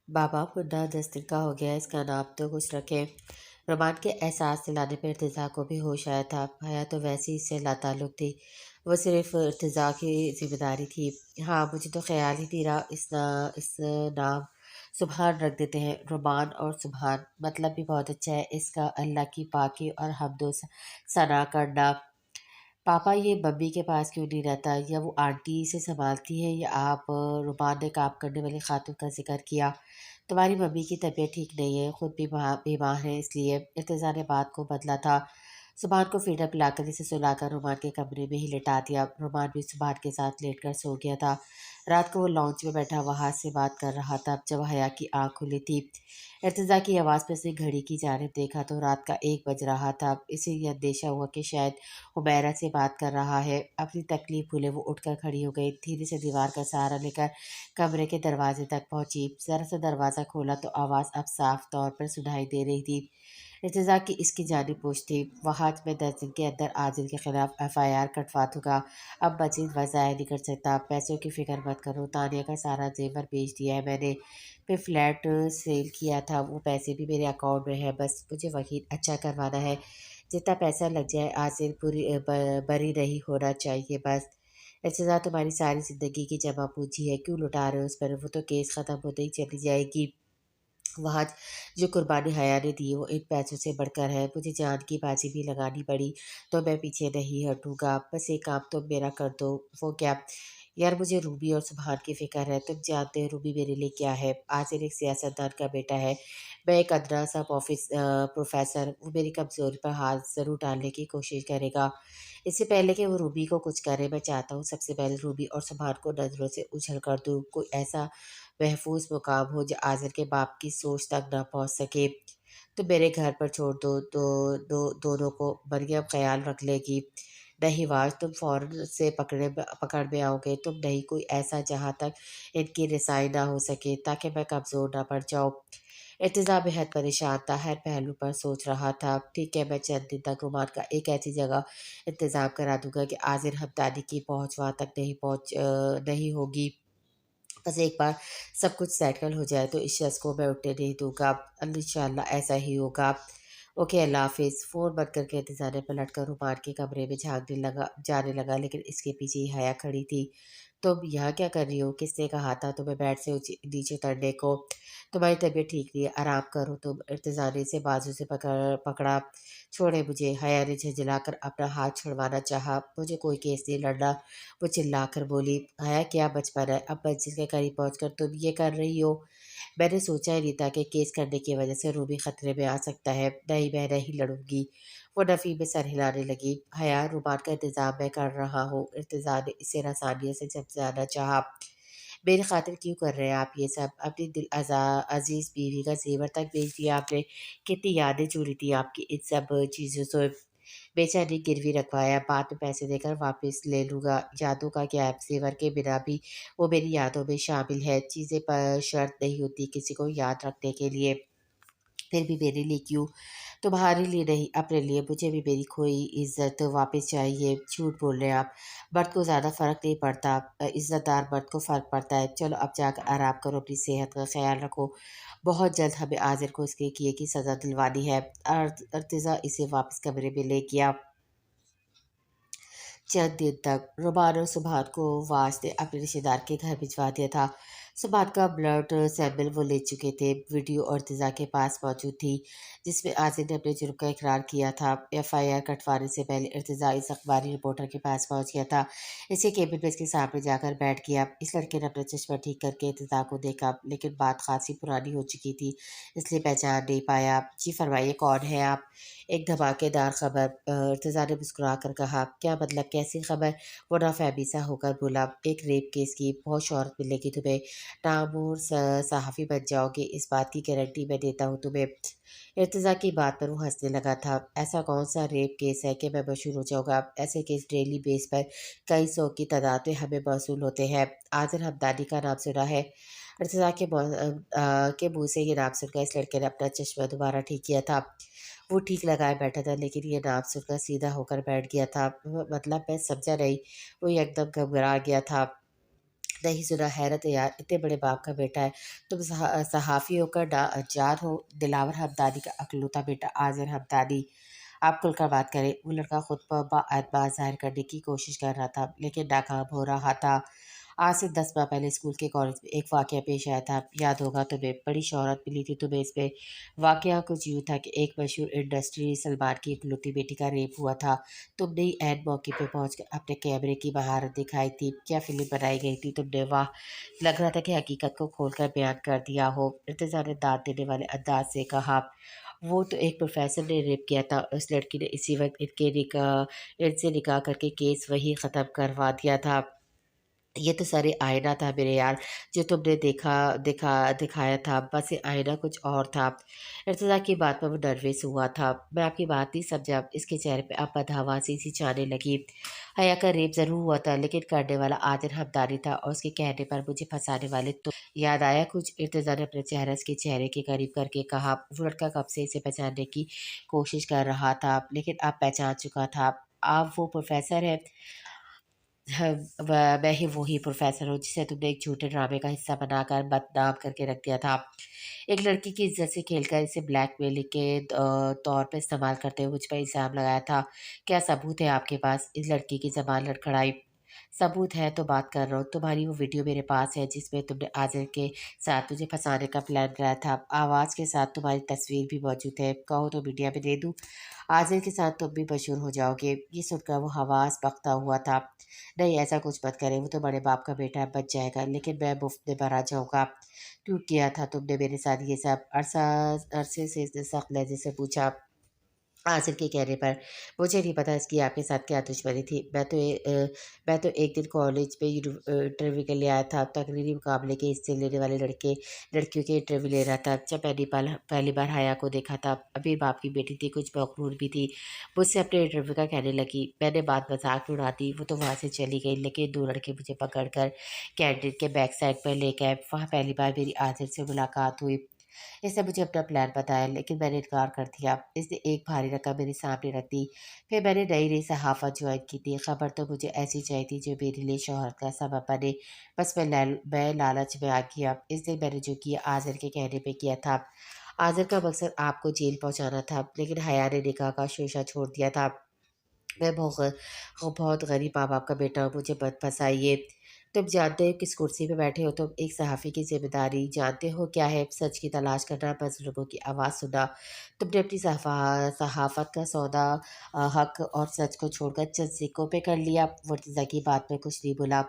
بابا منا 10 دن کا ہو گیا، اس کا نام تو کچھ رکھے۔ رومان کے احساس دلانے پہ ارتضیٰ کو بھی ہوش آیا تھا۔ حیا تو ویسے ہی اس سے لاتعلق تھی، وہ صرف ارتضیٰ کی ذمہ داری تھی۔ ہاں، مجھے تو خیال ہی نہیں رہا اس نام سبحان رکھ دیتے ہیں۔ رومان اور سبحان مطلب بھی بہت اچھا ہے اس کا، اللہ کی پاکی اور حمد و ثنا کرنا۔ پاپا یہ ممی کے پاس کیوں نہیں رہتا، یا وہ آنٹی سے سنبھالتی ہے، یا آپ؟ رومان نے کام کرنے والی خاتون کا ذکر کیا۔ تمہاری ممی کی طبیعت ٹھیک نہیں ہے، خود بھی بیمار ہے، اس لیے ارتضیٰ نے بات کو بدلا تھا۔ سبحان کو فیڈر پلا کر اسے سلا کر رومان کے کمرے میں ہی لٹا دیا۔ رومان بھی سبحان کے ساتھ لیٹ کر سو گیا تھا۔ رات کو وہ لانچ میں بیٹھا وہاں سے بات کر رہا تھا جب حیا کی آنکھ کھلی تھی۔ ارتضیٰ کی آواز پہ اس نے گھڑی کی جانب دیکھا تو رات کا 1 بج رہا تھا۔ اسے یہ اندیشہ ہوا کہ شاید حمیرہ سے بات کر رہا ہے۔ اپنی تکلیف بھولے وہ اٹھ کر کھڑی ہو گئی، دھیرے سے دیوار کا سہارا لے کر کمرے کے دروازے تک پہنچی۔ ذرا سا دروازہ کھولا تو آواز اب صاف طور پر سنائی دے رہی تھی۔ ارتضیٰ کی اس کی جانب پوچھ تھی، وہاں میں 10 دن کے اندر عادل کے خلاف FIR کٹوا دوں گا، اب مزید وقت ضائع نہیں کر سکتا۔ پیسوں کی فکر مت کرو، تانیہ کا سارا زیور بیچ دیا ہے میں نے، پھر فلیٹ سیل کیا تھا، وہ پیسے بھی میرے اکاؤنٹ میں ہے، بس مجھے وکیل اچھا کروانا ہے، جتنا پیسہ لگ جائے عادل بری نہیں ہونا چاہیے بس۔ ارتضیٰ تمہاری ساری زندگی کی جمع پونجی ہے، کیوں لٹا رہے ہو اس پر، وہ تو کیس ختم ہوتے ہی چلی جائے گی۔ وہاں جو قربانی حیا نے دی وہ ان پیسوں سے بڑھ کر ہے، مجھے جان کی بازی بھی لگانی پڑی تو میں پیچھے نہیں ہٹوں گا، بس ایک کام تم میرا کر دو۔ وہ کیا؟ یار مجھے روبی اور سبحان کی فکر ہے، تم جانتے ہو روبی میرے لیے کیا ہے، عاصر ایک سیاستدان کا بیٹا ہے، میں ایک ادنا سا پروفیسر، وہ میری کمزوری پر ہاتھ ضرور ڈالنے کی کوشش کرے گا۔ اس سے پہلے کہ وہ روبی کو کچھ کرے، میں چاہتا ہوں سب سے پہلے روبی اور سبحان کو نظروں سے اجھل کر دوں، کوئی ایسا محفوظ مقام ہو جو عاذر کے باپ کی سوچ تک نہ پہنچ سکے۔ تم میرے گھر پر چھوڑ دونوں کو، مریم خیال رکھ لے گی۔ نہیں واج، تم فوراً سے پکڑ میں آؤ گے، تم نہیں، کوئی ایسا جہاں تک ان کی رسائی نہ ہو سکے تاکہ میں کمزور نہ پڑ جاؤں۔ ارتضیٰ بےحد پریشان تھا، ہر پہلو پر سوچ رہا تھا۔ ٹھیک ہے، میں چند دن تک رومان کا ایک ایسی جگہ انتظام کرا دوں گا کہ عاذر ہمدانی کی پہنچ وہاں تک نہیں ہوگی۔ بس ایک بار سب کچھ سیٹل ہو جائے تو اس شخص کو میں اٹھنے نہیں دوں گا، انشاءاللہ ایسا ہی ہوگا۔ اوکے، اللہ حافظ۔ فون بند کر کے ارتضیٰ نے پلٹ کر رومان کے کمرے میں جانے لگا، لیکن اس کے پیچھے ہی حیا کھڑی تھی۔ تم یہاں کیا کر رہی ہو؟ کس نے کہا تھا تمہیں بیڈ سے نیچے اترنے کو؟ تمہاری طبیعت ٹھیک نہیں ہے، آرام کرو تم۔ ارتضیٰ نے اسے بازو سے پکڑا۔ چھوڑے مجھے، حیا نے جھنجھلا کر اپنا ہاتھ چھڑوانا چاہا۔ مجھے کوئی کیس نہیں لڑنا، وہ چلا کر بولی۔ حیا کیا بچپن ہے، اب منزل کے قریب پہنچ کر تم یہ کر رہی ہو؟ میں نے سوچا ہی نہیں تھا کہ کیس کرنے کی وجہ سے روبی خطرے میں آ سکتا ہے، نہیں میں نہیں لڑوں گی۔ وہ نفی میں سر ہلانے لگی۔ حیا، رومان کا انتظام میں کر رہا ہوں، ارتضیٰ نے اسے رسانیت سے سمجھانا چاہا۔ میری خاطر کیوں کر رہے ہیں آپ یہ سب؟ اپنی دل عزیز بیوی کا زیور تک بیچ دیا آپ نے، کتنی یادیں جڑی تھی آپ کی ان سب چیزوں سے۔ بیچاری گروی رکھوایا، بعد میں پیسے دے کر واپس لے لوں گا، یادوں کا کیا ہے، زیور کے بنا بھی وہ میری یادوں میں شامل ہے، چیزیں پر شرط نہیں ہوتی کسی کو یاد رکھنے کے لیے، پھر بھی میرے لیے کیوں؟ تمہارے لیے نہیں، اپنے لیے، مجھے بھی میری کھوئی عزت واپس چاہیے۔ جھوٹ بول رہے ہیں آپ، مرد کو زیادہ فرق نہیں پڑتا، عزت دار مرد کو فرق پڑتا ہے۔ چلو اب جا کر آرام کرو، اپنی صحت کا خیال رکھو، بہت جلد ہمیں عاذر کو اس کے کیے کی سزا دلوانی ہے۔ ارتضیٰ اسے واپس کمرے میں لے گیا۔ چند دن تک رومان اور سبحان کو واس نے اپنے رشتے دار کے گھر بھجوا دیا تھا۔ سبحان کا بلڈ سیمپل وہ لے چکے تھے، ویڈیو ارتضیٰ کے پاس موجود تھی جس میں عاصم نے اپنے جرم کا اقرار کیا تھا۔ FIR کٹوانے سے پہلے ارتضیٰ اس اخباری رپورٹر کے پاس پہنچ گیا تھا، اسے کیبن میں اس کے سامنے جا کر بیٹھ گیا۔ اس لڑکے نے اپنا چشمہ ٹھیک کر کے ارتضیٰ کو دیکھا، لیکن بات خاصی پرانی ہو چکی تھی اس لیے پہچان نہیں پایا۔ جی فرمائیے، کون ہے آپ؟ ایک دھماکے دار خبر، ارتضیٰ نے مسکرا کر کہا۔ کیا مطلب، کیسی خبر؟ وہ نافہمی سا ہو کر بولا۔ ایک ریپ کیس کی، بہت شہرت ملے گی تمہیں، نامور صحافی بن جاؤ گے، اس بات کی گارنٹی میں دیتا ہوں تمہیں۔ ارتضیٰ کی بات پر وہ ہنسنے لگا تھا۔ ایسا کون سا ریپ کیس ہے کہ میں مشہور ہو جاؤں گا؟ ایسے کیس ڈیلی بیس پر کئی سو کی تعداد میں ہمیں موصول ہوتے ہیں۔ عاذر ہمدانی کا نام سنا ہے؟ ارتضیٰ کے منہ سے یہ نام سن کر اس لڑکے نے اپنا چشمہ دوبارہ ٹھیک کیا تھا۔ وہ ٹھیک لگائے بیٹھا تھا، لیکن یہ نام سن کر سیدھا ہو کر بیٹھ گیا تھا۔ مطلب میں سمجھا نہیں۔ وہ یکدم گھبرا گیا تھا۔ نہیں سنا حیرت ہے یار، اتنے بڑے باپ کا بیٹا ہے، تم صحافی ہو کر جان ہو، دلاور ہمدانی کا اکلوتا بیٹا آذر ہمدانی۔ آپ کھل کر بات کریں۔ وہ لڑکا خود پر با اعتماد ظاہر کرنے کی کوشش کر رہا تھا لیکن ناکام ہو رہا تھا۔ آج سے 10 ماہ پہلے اسکول کے کالج میں ایک واقعہ پیش آیا تھا، یاد ہوگا تمہیں، بڑی شہرت ملی تھی تمہیں اس میں۔ واقعہ کچھ یوں تھا کہ ایک مشہور انڈسٹری سلمان کی اکلوتی بیٹی کا ریپ ہوا تھا۔ تم نے عین موقع پہ پہنچ کر اپنے کیمرے کی مہارت دکھائی تھی، کیا فلم بنائی گئی تھی تم نے، واہ! لگ رہا تھا کہ حقیقت کو کھول کر بیان کر دیا ہو، ارتضیٰ نے داد دینے والے انداز سے کہا۔ وہ تو ایک پروفیسر نے ریپ کیا تھا، اس لڑکی نے اسی وقت ان سے نکاح کر کے کیس وہی ختم کروا دیا تھا۔ یہ تو سارے آئینہ تھا میرے یار، جو تم نے دکھایا تھا، بس یہ آئینہ کچھ اور تھا۔ ارتضیٰ کی بات پر وہ نروس ہوا تھا۔ میں آپ کی بات نہیں سمجھا، اس کے چہرے پہ اب بدحواسی سی چھانے لگی۔ حیا کا ریپ ضرور ہوا تھا لیکن کرنے والا عادل ہمدانی تھا اور اس کے کہنے پر مجھے پھنسانے والے تو یاد آیا کچھ؟ ارتضیٰ نے اپنا چہرہ اس کے چہرے کے قریب کر کے کہا۔ وہ لڑکا کب سے اسے پہچاننے کی کوشش کر رہا تھا لیکن اب پہچان چکا تھا۔ آپ وہ پروفیسر ہے؟ میں ہی وہی پروفیسر ہوں جسے تم نے ایک جھوٹے ڈرامے کا حصہ بنا کر بدنام کر کے رکھ دیا تھا، ایک لڑکی کی عزت سے کھیل کر اسے بلیک میلنگ کے طور پر استعمال کرتے ہوئے مجھ پر الزام لگایا تھا۔ کیا ثبوت ہے آپ کے پاس؟ اس لڑکی کی زبان لڑکھڑائی۔ ثبوت ہے تو بات کر رہا ہوں، تمہاری وہ ویڈیو میرے پاس ہے جس میں تم نے عازل کے ساتھ مجھے پھنسانے کا پلان بنایا تھا، آواز کے ساتھ تمہاری تصویر بھی موجود ہے، کہو تو میڈیا میں دے دوں، عازل کے ساتھ تم بھی مشہور ہو جاؤ گے۔ یہ سن کر وہ حواس بختہ ہوا تھا۔ نہیں ایسا کچھ مت کرے، وہ تو بڑے باپ کا بیٹا ہے، بچ جائے گا، لیکن میں مفت میں مرا جاؤں گا۔ کیوں کیا تھا تم نے میرے ساتھ یہ سب؟ عرصے سے اس نے سخت لہجے سے پوچھا۔ عاصر کے کہنے پر مجھے نہیں پتا اس کی آپ کے ساتھ کیا دشمنی تھی، میں تو ایک دن کالج میں انٹرویو کے لیے آیا تھا، تقریری مقابلے کے حصے لینے والے لڑکیوں کے انٹرویو لے رہا تھا، جب پہلی بار حیا کو دیکھا تھا، ابھی باپ کی بیٹی تھی، کچھ مغرور بھی تھی، مجھ سے اپنے انٹرویو کا کہنے لگی، میں نے بات مذاق میں اڑا دی، وہ تو وہاں سے چلی گئی، لیکن دو لڑکے مجھے پکڑ کر کینٹین کے بیک سائڈ پر لے گئے، وہاں پہلی بار میری عاصر سے ملاقات ہوئی۔ اس نے مجھے اپنا پلان بتایا لیکن میں نے انکار کر دیا، اس نے ایک بھاری رقم میرے سامنے رکھ دی، پھر میں نے نئی صحافت جوائن کی تھی، خبر تو مجھے ایسی چاہیے تھی جو میرے لیے شہرت کا سبب بنے، بس میں لالچ میں آ گیا، اس دن میں نے جو کیا عاذر کے کہنے پہ کیا تھا، عاذر کا مقصد آپ کو جیل پہنچانا تھا لیکن حیا نے نکاح کا شوشہ چھوڑ دیا تھا۔ میں بہت غریب ماں باپ کا بیٹا ہوں، مجھے مت پھنسائیے، تم جانتے ہو کس کرسی پہ بیٹھے ہو، تم ایک صحافی کی ذمہ داری جانتے ہو کیا ہے، سچ کی تلاش کرنا، مظلوموں کی آواز سننا، تم نے اپنی صحافت کا سودا حق اور سچ کو چھوڑ کر چند سکوں پہ کر لیا۔ وہ ارتضیٰ کی بات میں کچھ نہیں بولا۔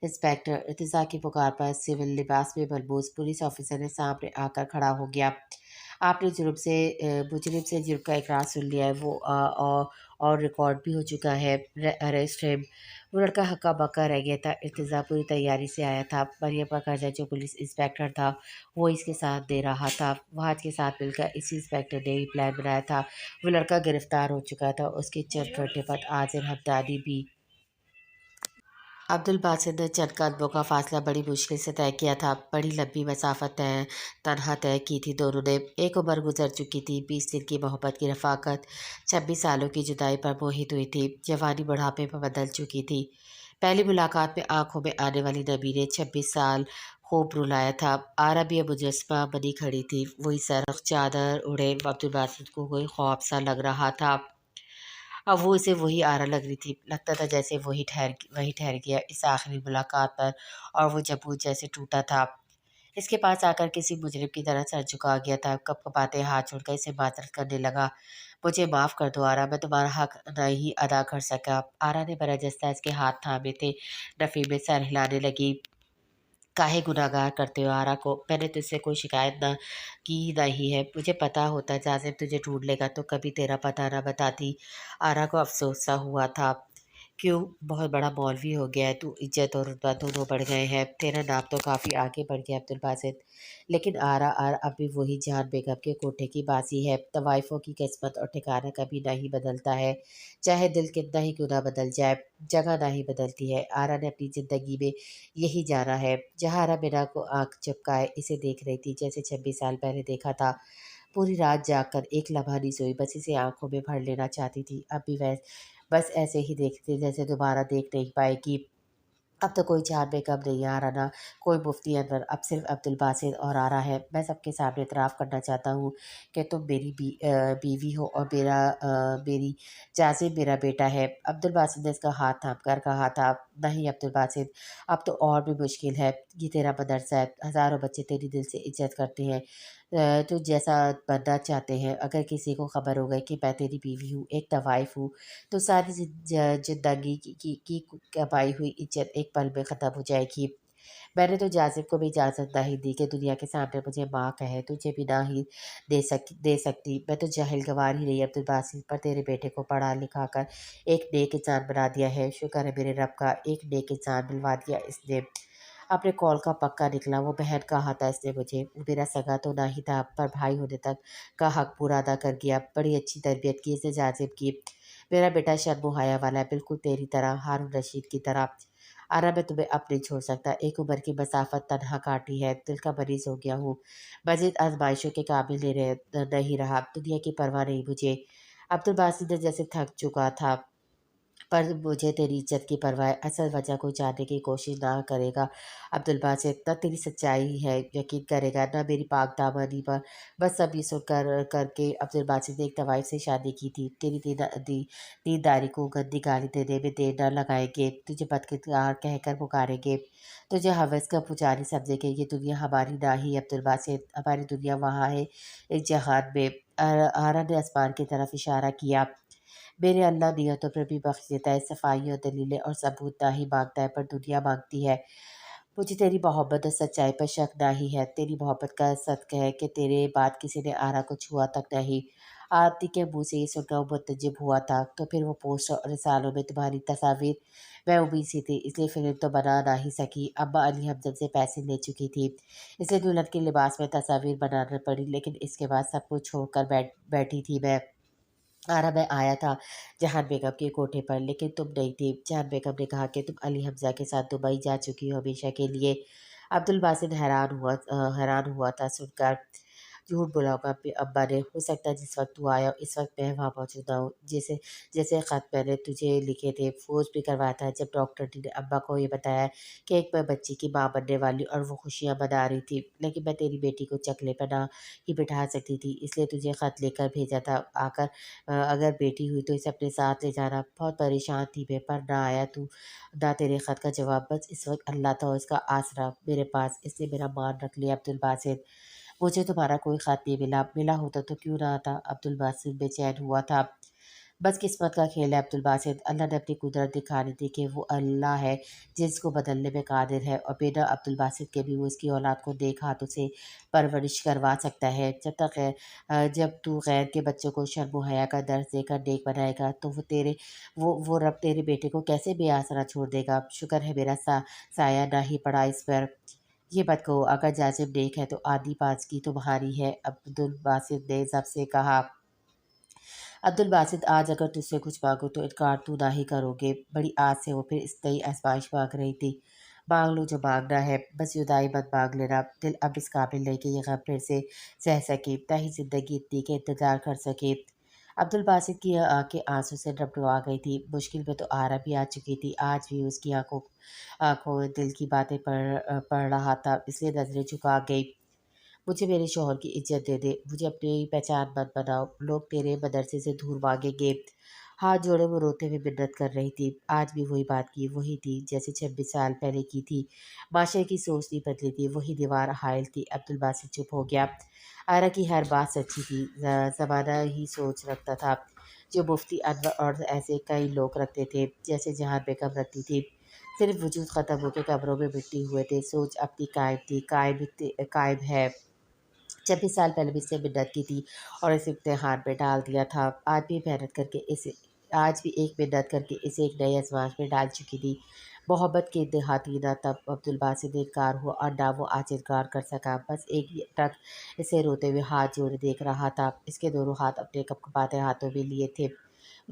انسپیکٹر ارتضیٰ کی پکار پر سول لباس میں ملبوس پولیس آفیسر نے سامنے آ کر کھڑا ہو گیا۔ آپ نے مجرم سے جرم کا اقرار سن لیا ہے، وہ اور ریکارڈ بھی ہو چکا ہے، اریسٹ ہے۔ وہ لڑکا ہکا بکا رہ گیا تھا۔ ارتضیٰ پوری تیاری سے آیا تھا، مریم کا قرضہ جو پولیس انسپیکٹر تھا وہ اس کے ساتھ دے رہا تھا، وہاج کے ساتھ مل کر اسی انسپیکٹر نے ہی پلان بنایا تھا۔ وہ لڑکا گرفتار ہو چکا تھا، اس کے چند گھنٹے بعد عاذر ہمدانی بھی۔ عبدالباسط نے چند قدموں کا فاصلہ بڑی مشکل سے طے کیا تھا، بڑی لمبی مسافت تنہا طے کی تھی دونوں نے، ایک عمر گزر چکی تھی، 20 دن کی محبت کی رفاقت 26 سالوں کی جدائی پر موہت ہوئی تھی، جوانی بڑھاپے پر بدل چکی تھی، پہلی ملاقات میں آنکھوں میں آنے والی نمی نے 26 سال خوب رلایا تھا۔ آرا بھی مجسمہ بنی کھڑی تھی، وہی سرخ چادر اڑے عبدالباسط کو کوئی خواب سا لگ رہا تھا، اب وہ اسے وہی آرا لگ رہی تھی، لگتا تھا جیسے وہی ٹھہر گیا اس آخری ملاقات پر، اور وہ جبوت جیسے ٹوٹا تھا، اس کے پاس آ کر کسی مجرم کی طرح سر جھکا گیا تھا، کپ کپاتے ہاتھ چھوڑ کر اسے معذرت کرنے لگا، مجھے معاف کر دو آرا، میں تمہارا حق نہیں ادا کر سکا۔ آرا نے برجستہ اس کے ہاتھ تھامے تھے، نفی میں سر ہلانے لگی۔ کاہے گناہگار کرتے ہو آرا کو، میں نے تجھ سے کوئی شکایت نہ کی نہیں ہے، مجھے پتا ہوتا جازم تجھے ڈھونڈ لے گا تو کبھی تیرا پتہ نہ بتاتی۔ آرا کو افسوس سا ہوا تھا، کیوں، بہت بڑا مولوی ہو گیا ہے تو، عزت اور رتبہ دونوں بڑھ گئے ہیں، تیرا نام تو کافی آگے بڑھ گیا عبدالباسط، لیکن آرا اب بھی وہی جان بیگم کے کوٹھے کی باسی ہے، طوائفوں کی قسمت اور ٹھکانہ کبھی نہیں بدلتا ہے، چاہے دل کتنا ہی کیوں نہ بدل جائے، جگہ نہیں بدلتی ہے، آرا نے اپنی زندگی میں یہی جانا ہے، جہاں آرا مینا کو آنکھ چپکائے اسے دیکھ رہی تھی جیسے 26 سال پہلے دیکھا تھا، پوری رات جاگ کر ایک لمحہ نہیں سوئی، بس اسے آنکھوں میں بھر لینا چاہتی تھی، اب بھی بس ایسے ہی دیکھتی جیسے دوبارہ دیکھ نہیں پائے گی۔ اب تو کوئی جان میں کم نہیں آ رہا، نہ کوئی مفتی انور، اب صرف عبدالباسط اور آ رہا ہے۔ میں سب کے سامنے اعتراف کرنا چاہتا ہوں کہ تم میری بیوی ہو اور میری جازم میرا بیٹا ہے۔ عبدالباسط نے اس کا ہاتھ تھام کر کہا تھا، نہیں عبدالباسط، اب تو اور بھی مشکل ہے۔ یہ تیرا مدرسہ ہے، ہزاروں بچے تیری دل سے عزت کرتے ہیں، تو جیسا بننا چاہتے ہیں۔ اگر کسی کو خبر ہو گئی کہ میں تیری بیوی ہوں، ایک طوائف ہوں، تو ساری زندگی کی کمائی ہوئی عزت ایک پل میں ختم ہو جائے گی۔ میں نے تو جازم کو بھی اجازت نہیں دی کہ دنیا کے سامنے مجھے ماں کہے، تجھے بھی نہ ہی دے سکتی۔ میں تو جاہل گوار ہی رہی عبدالباسط، پر تیرے بیٹے کو پڑھا لکھا کر ایک نیک انسان بنا دیا ہے۔ شکر ہے میرے رب کا، ایک نیک انسان ملوا دیا اس نے۔ اپنے کال کا پکا نکلا، وہ بہن کہا تھا اس نے مجھے، وہ میرا سگا تو نہ ہی تھا، پر بھائی ہونے تک کا حق پورا ادا کر گیا۔ بڑی اچھی تربیت کی اس نے جازم کی۔ میرا بیٹا شرم و حیا والا ہے، بالکل تیری طرح، ہارون رشید کی طرح۔ آرا میں تمہیں اب نہیں چھوڑ سکتا، ایک عمر کی مسافت تنہا کاٹی ہے، دل کا مریض ہو گیا ہوں، مزید آزمائشوں کے قابل نہیں رہا، دنیا کی پرواہ نہیں مجھے۔ عبدالباسط نے جیسے تھک چکا تھا، پر مجھے تیری عزت کی پرواہ ہے، اصل وجہ کو جاننے کی کوشش نہ کرے گا عبدالباسط، نہ تیری سچائی ہے یقین کرے گا، نہ میری پاک دامنی پر۔ بس سب یہ سن کر کے عبدالباسط نے ایک طوائف سے شادی کی تھی، تیری دینداری کو گندی گالی دینے میں دیر نہ لگائیں گے، تجھے بدکردار کہہ کر پکاریں گے، تجھے حوث کا پجاری سمجھیں گے۔ یہ دنیا ہماری نہ ہی عبدالباسط، ہماری دنیا وہاں ہے ایک جہان میں۔ آرا نے آسمان کی طرف اشارہ کیا۔ میرے اللہ نیتوں پر بھی بخش دیتا ہے، صفائی اور دلیلیں اور ثبوت نہ ہی مانگتا ہے، پر دنیا مانگتی ہے۔ مجھے تیری محبت اور سچائی پر شک نہ ہی ہے، تیری محبت کا صدقہ ہے کہ تیرے بعد کسی نے آرا کو چھوا تک نہیں۔ آرتی کے منہ سے یہ سن کر وہ متعجب ہوا تھا، تو پھر وہ پوسٹر اور رسالوں میں تمہاری تصاویر، میں امید سی تھی، اس لیے فلم تو بنا نہ ہی سکی۔ اماں علی حمزہ سے پیسے لے چکی تھی، اس لیے دلہن کے لباس میں تصاویر بنانا پڑی، لیکن اس کے بعد سب کچھ چھوڑ کر بیٹھی تھی میں۔ آرا میں آیا تھا جہان بیگم کے کوٹھے پر، لیکن تم نہیں تھی۔ جہان بیگم نے کہا کہ تم علی حمزہ کے ساتھ دبئی جا چکی ہو ہمیشہ کے لیے۔ عبدالباسط حیران ہوا تھا سن کر۔ جھوٹ بولا ہوگا ابا نے، ہو سکتا ہے جس وقت تو آیا اس وقت میں وہاں موجود نہ ہوں، جیسے خط میں نے تجھے لکھے تھے، فوج بھی کروایا تھا جب ڈاکٹر نے ابا کو یہ بتایا کہ ایک میں بچی کی ماں بننے والی اور وہ خوشیاں منا رہی تھی، لیکن میں تیری بیٹی کو چکلے پہ نہ ہی بٹھا سکتی تھی، اس لیے تجھے خط لے کر بھیجا تھا، اگر بیٹی ہوئی تو اسے اپنے ساتھ لے جانا۔ بہت پریشان تھی میں، پر نہ آیا تو نہ تیرے خط کا جواب، بس اس وقت اللہ تھا اور اس کا آسرا میرے پاس، اس نے میرا مان رکھ لیا عبدالباسط۔ مجھے تمہارا کوئی خط نہیں ملا ہوتا تو کیوں نہ آتا، عبدالباسط بے چین ہوا تھا۔ بس قسمت کا کھیل ہے عبدالباسط، اللہ نے اپنی قدرت دکھانی تھی کہ وہ اللہ ہے جس کو بدلنے میں قادر ہے، اور بنا عبدالباسط کے بھی وہ اس کی اولاد کو دیکھ ہاتھوں سے پرورش کروا سکتا ہے۔ جب تو غیر کے بچوں کو شرم و حیا کا درس دے کر نیک بنائے گا تو وہ رب تیرے بیٹے کو کیسے بے آسرا چھوڑ دے گا۔ شکر ہے میرا سایہ نہ ہی پڑا اس پر۔ یہ بات کہو، اگر جازم نیک ہے تو آدھی پاس کی تمہاری ہے، عبدالباسط نے ضبط سے کہا۔ عبدالباسط، آج اگر تجھ سے کچھ مانگو تو انکار تو نہ ہی کرو گے۔ بڑی آس سے وہ پھر اس نئی آزمائش مانگ رہی تھی۔ مانگ لو جو مانگنا ہے، بس جدائی مت مانگ لینا، دل اب اس قابل نہیں کہ یہ غم پھر سے سہ سکے، نہ ہی زندگی اتنی کہ انتظار کر سکے۔ عبدالباسط کی آنکھیں آنسوں سے ڈبڈبا گئی تھی، مشکل میں تو آرا بھی آ چکی تھی، آج بھی اس کی آنکھوں میں دل کی باتیں پڑھ رہا تھا، اس لیے نظریں جھکا گئی۔ مجھے میرے شوہر کی عزت دے دے، مجھے اپنی پہچان مت بناؤ، لوگ تیرے مدرسے سے دور مانگیں گے۔ ہاتھ جوڑے وہ روتے ہوئے منت کر رہی تھی، آج بھی وہی بات کی، وہی تھی جیسے 26 سال پہلے کی تھی، معاشرے کی سوچ نہیں بدلی تھی، وہی دیوار حائل تھی۔ عبدالباسط چپ ہو گیا۔ آرا کی ہر بات سچی تھی، زمانہ ہی سوچ رکھتا تھا جو مفتی انور اور ایسے کئی لوگ رکھتے تھے، جیسے جہان بیگم رکھتی تھی، صرف وجود ختم ہو کے قبروں میں مٹی ہوئے تھے، سوچ اپنی قائم تھی، قائم ہے۔ 26 سال پہلے بھی اس نے منت کی تھی اور اسے امتحان میں ڈال دیا تھا، آج بھی ایک منت کر کے اسے ایک نئے آزمائش میں ڈال چکی تھی۔ محبت کی انتہا تھی، نہ تب عبدالباسط نے انکار ہوا اور نہ وہ آج انکار کر سکا، بس ایک ٹک اسے روتے ہوئے ہاتھ جوڑے دیکھ رہا تھا، اس کے دونوں ہاتھ اپنے کپکپاتے ہاتھوں میں لیے تھے،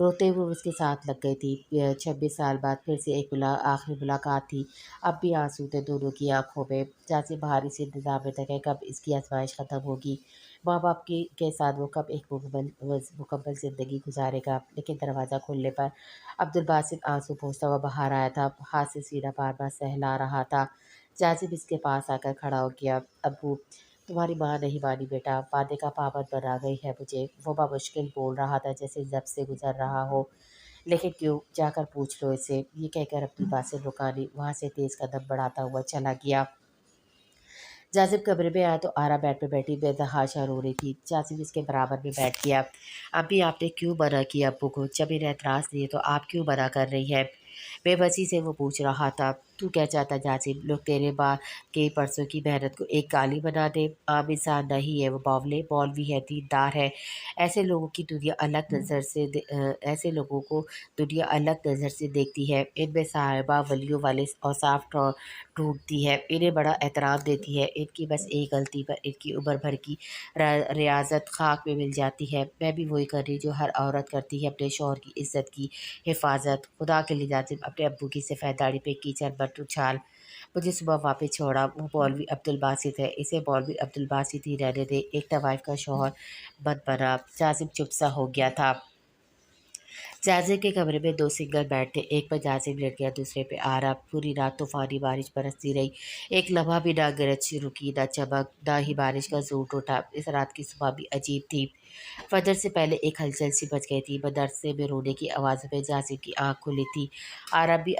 روتے ہوئے اس کے ساتھ لگ گئی تھی۔ 26 سال بعد پھر سے ایک آخری ملاقات تھی، اب بھی آنسو تھے دونوں کی آنکھوں میں۔ جازم باہر اس انتظار میں تھا کہ کب اس کی آزمائش ختم ہوگی، ماں باپ کے ساتھ وہ کب ایک مکمل زندگی گزارے گا؟ لیکن دروازہ کھلنے پر عبدالباسط آنسو پوچھتا ہوا باہر آیا تھا، ہاتھ سے سینہ بار بار سہلا رہا تھا۔ جازب اس کے پاس آ کر کھڑا ہو گیا۔ ابو، تمہاری ماں نہیں مانی بیٹا، وعدے کا پابند بنا گئی ہے مجھے، وہ بمشکل بول رہا تھا جیسے ضبط سے گزر رہا ہو۔ لیکن کیوں؟ جا کر پوچھ لو اسے، یہ کہہ کر عبدالباسط رکانی وہاں سے تیز قدم بڑھاتا ہوا چلا گیا۔ جازب کمرے میں آیا تو آرا بیڈ پہ بیٹھی بے تحاشا رو رہی تھی۔ جازب اس کے برابر میں بیٹھ گیا۔ ابھی آپ نے کیوں منع کیا ابو کو؟ جب انہیں اعتراض نہیں ہے تو آپ کیوں منع کر رہی ہے؟ بے بسی سے وہ پوچھ رہا تھا۔ تو کیا چاہتا جازب، لوگ تیرے ماں کے پرسوں کی محنت کو ایک گالی بنا دے؟ عام انسان نہیں ہے وہ باولے، مولوی ہے، دیندار ہے۔ ایسے لوگوں کی دنیا الگ نظر سے ایسے لوگوں کو دنیا الگ نظر سے دیکھتی ہے، ان میں صاحبہ ولیوں والے اوصاف ڈھونڈتی ہے، انہیں بڑا احترام دیتی ہے، ان کی بس ایک غلطی پر ان کی عمر بھر کی ریاضت خاک میں مل جاتی ہے۔ میں بھی وہی کر رہی جو ہر عورت کرتی ہے، اپنے شوہر کی عزت کی حفاظت۔ خدا کے لیے جازب اپنے ابو کی سفید داڑھی پہ کیچڑ مت اچھال، مجھے صبح واپس چھوڑا، وہ مولوی عبدالباسط ہے، اسے مولوی عبدالباسط ہی رہنے دے، ایک طوائف کا شوہر مت بنا۔ جازب چپ سا ہو گیا تھا۔ جازب کے کمرے میں دو سنگل بیڈ تھے، ایک پر جازب لیٹ گیا، دوسرے پہ آرا۔ پوری رات طوفانی بارش برستی رہی، ایک لمحہ بھی نہ گرج رکی، نہ چمک، نہ ہی بارش کا زور ٹوٹا۔ اس رات کی صبح بھی عجیب تھی۔ فجر سے پہلے ایک ہلچل سی مچ گئی تھی، مدرسے میں رونے کی آوازوں میں جازب کی آنکھ کھلی تھی۔ آرا بھی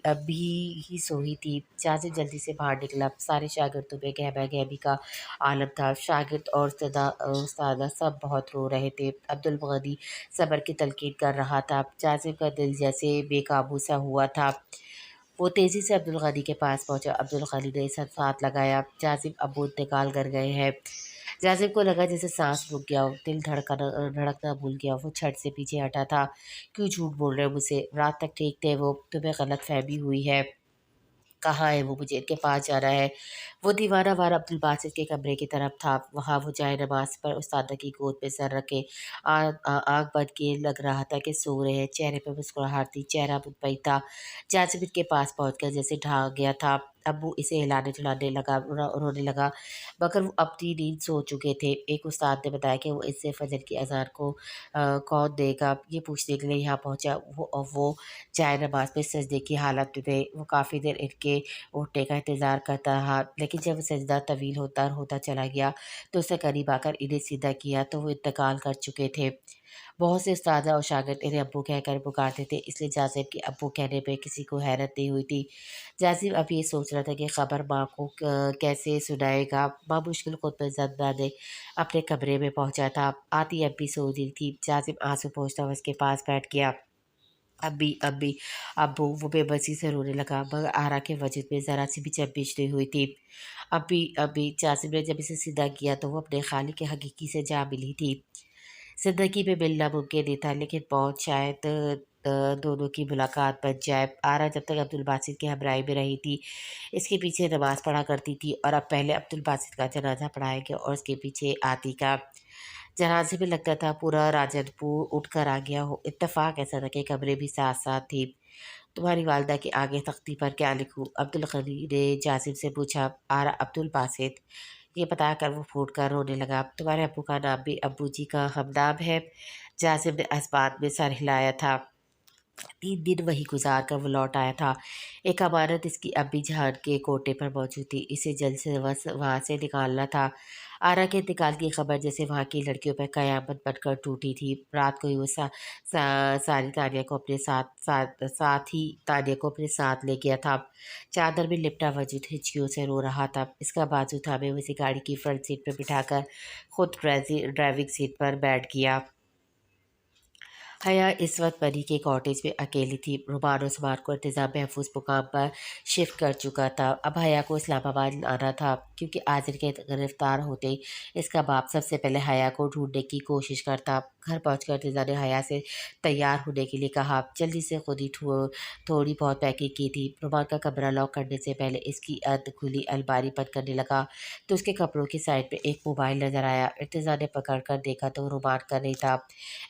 ابھی ہی سوئی تھی۔ جازب جلدی سے باہر نکلا، سارے شاگردوں میں گہما گہمی کا عالم تھا، شاگرد اور استادہ سب بہت رو رہے تھے۔ عبدالغنی صبر کی تلقین کر رہا تھا، جازب کا دل جیسے بے قابو سا ہوا تھا۔ وہ تیزی سے عبدالغنی کے پاس پہنچا، عبدالغنی نے ہاتھ لگایا۔ جازب ابو انتقال کر گئے ہیں۔ جازب کو لگا جیسے سانس رک گیا ہو، دل دھڑکنا بھول گیا، وہ چھٹ سے پیچھے ہٹا تھا۔ کیوں جھوٹ بول رہے ہو مجھ سے؟ رات تک ٹھیک تھے وہ، تمہیں غلط فہمی ہوئی ہے۔ کہاں ہے وہ؟ مجھے ان کے پاس جانا ہے۔ وہ دیوانہ وار عبدالباسط کے کمرے کی طرف تھا، وہاں وہ جائے نماز پر استادہ کی گود میں سر رکھے آنکھ بند کیے لگ رہا تھا کہ سو رہے ہیں، چہرے پہ مسکراہٹ تھی، چہرہ مطمئن تھا۔ جازب ان کے پاس پہنچ کر جیسے ڈھا گیا تھا۔ ابو اسے ہلانے ڈھلانے لگا، رونے لگا، مگر وہ اپنی نیند سو چکے تھے۔ ایک استاد نے بتایا کہ وہ اس سے فجر کی اذان کو کون دے گا، یہ پوچھنے کے لیے یہاں پہنچا۔ وہ جائے نماز میں سجدے کی حالت میں، وہ کافی دیر ان کے اٹھنے کا انتظار کرتا رہا، لیکن جب وہ سجدہ طویل ہوتا چلا گیا تو اس نے قریب آ کر انہیں سیدھا کیا تو وہ انتقال کر چکے تھے۔ بہت سے اساتذہ اور شاگرد انہیں ابو کہہ کر پکارتے تھے، اس لیے جازب کے ابو کہنے پہ کسی کو حیرت نہیں ہوئی تھی۔ جازب اب یہ سوچ رہا تھا کہ خبر ماں کو کیسے سنائے گا۔ ماں مشکل خود پر زد نہ دے، اپنے کمرے میں پہنچا تھا۔ آتی اب بھی سو رہی تھی، جازب آنسو پوچھتا ہوا اس کے پاس بیٹھ گیا۔ ابی ابی ابو، وہ بے بسی سے رونے لگا، مگر آرا کے وجود میں ذرا سی بھی چنبش نہیں ہوئی تھی۔ ابی ابی، جازب نے جب اسے سیدھا کیا تو وہ اپنے خالق کے حقیقی سے جا ملی تھی۔ زندگی میں ملنا ممکن نہیں تھا، لیکن بہت شاید دونوں کی ملاقات بن جائے۔ آرا جب تک عبدالباسط کی ہمراہی میں رہی تھی، اس کے پیچھے نماز پڑھا کرتی تھی، اور اب پہلے عبدالباسط کا جنازہ پڑھائے گے اور اس کے پیچھے آتی کا۔ جنازے میں لگتا تھا پورا راجن پور اٹھ کر آ گیا ہو۔ اتفاق ایسا تھا کہ قبریں بھی ساتھ ساتھ تھی۔ تمہاری والدہ کے آگے تختی پر کیا لکھوں؟ عبدالغنی نے جازب سے پوچھا۔ آرا عبدالباسط، یہ بتا کر وہ پھوٹ کر رونے لگا۔ تمہارے ابو کا نام بھی ابو جی کا ہم نام ہے؟ جازب نے اس بات میں سر ہلایا تھا۔ 3 دن وہی گزار کر وہ لوٹ آیا تھا، ایک امانت اس کی امی جان کے کوٹے پر موجود تھی، اسے جلد سے وہاں سے نکالنا تھا۔ آرا کے انتقال کی خبر جیسے وہاں کی لڑکیوں پر قیامت بن کر ٹوٹی تھی۔ رات کو ہی وہ ساری تانیہ کو اپنے ساتھ ہی تانیہ کو اپنے ساتھ لے گیا تھا۔ چادر میں لپٹا وجود ہچکیوں سے رو رہا تھا، اس کا بازو تھامے وہ اسے گاڑی کی فرنٹ سیٹ پر بٹھا کر خود ڈرائیونگ سیٹ پر بیٹھ گیا۔ حیا اس وقت بنی کے کاٹیج میں اکیلی تھی۔ رومان عثمان کو انتظام محفوظ مقام پر شفٹ کر چکا تھا، اب حیا کو اسلام آباد آنا تھا، کیونکہ عاجل کے گرفتار ہوتے ہی اس کا باپ سب سے پہلے حیا کو ڈھونڈنے کی کوشش کرتا۔ گھر پہنچ کر ارتضیٰ نے حیا سے تیار ہونے کے لیے کہا، جلدی سے خود ہی تھوڑی بہت پیکنگ کی تھی۔ رومان کا کمرہ لاک کرنے سے پہلے اس کی کھلی الماری بند کرنے لگا تو اس کے کپڑوں کی سائڈ پہ ایک موبائل نظر آیا۔ ارتضیٰ نے پکڑ کر دیکھا تو وہ رومان کا نہیں تھا،